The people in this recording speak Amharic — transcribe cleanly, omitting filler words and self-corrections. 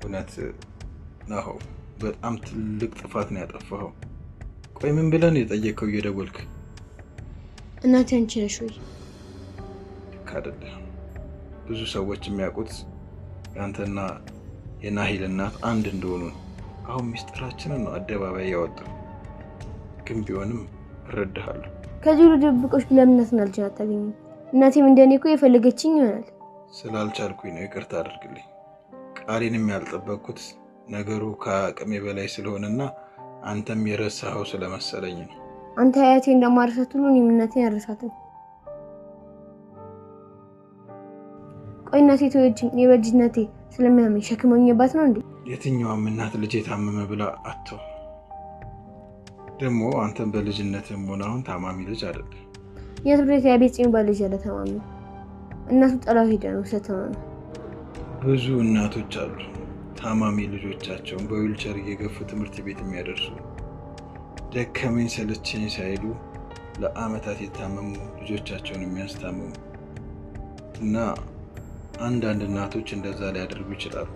እውነት ነው በጣም ትልቅ ጥፋት ነው ያጠፋኸው። ቆይ ምን ብለን የጠየቀው እየደወልክ? እናቴ አንቺ ነሽ ወይ? ካደለ ብዙ ሰዎች የሚያውቁት ያንተና የናሂል እናት አንድ እንደሆኑ አሁን ሚስጥራችንን ነው አደባባይ ያወጣው። ግን ቢሆንም እረዳሃለሁ። ከዚህ ሁሉ ድብቆች ለምን እናትን አልቻት አታገኝም? እናቴም እንደኔ እኮ የፈለገችኝ ይሆናል። ስላልቻልኩኝ ነው ይቅርታ አድርግልኝ። ቃሌንም ያልጠበቅኩት ነገሩ ከአቅሜ በላይ ስለሆነና አንተም የረሳኸው ስለመሰለኝ ነው። አንተ አያቴ እንደማረሳት ሁሉ እኔም እናቴን አልረሳትም። ቆይ እናቴ ተወችኝ የበልጅነቴ ስለሚያመኝ ሸክመኝባት ነው እንዴ? የትኛውም እናት ልጅ የታመመ ብላ አትተው። ደግሞ አንተም በልጅነትም ሆነ አሁን ታማሚ ልጅ አይደል? የትብሬት ያቤት የሚባል ልጅ አለ ታማሚ። እናቱ ጠላው ሄዳ ነው ስለታመመ። ብዙ እናቶች አሉ ታማሚ ልጆቻቸውን በዊልቸር እየገፉ ትምህርት ቤት የሚያደርሱ። ደከመኝ ሰለቸኝ ሳይሉ ለአመታት የታመሙ ልጆቻቸውን የሚያስታምሙ እና አንዳንድ እናቶች እንደዛ ሊያደርጉ ይችላሉ።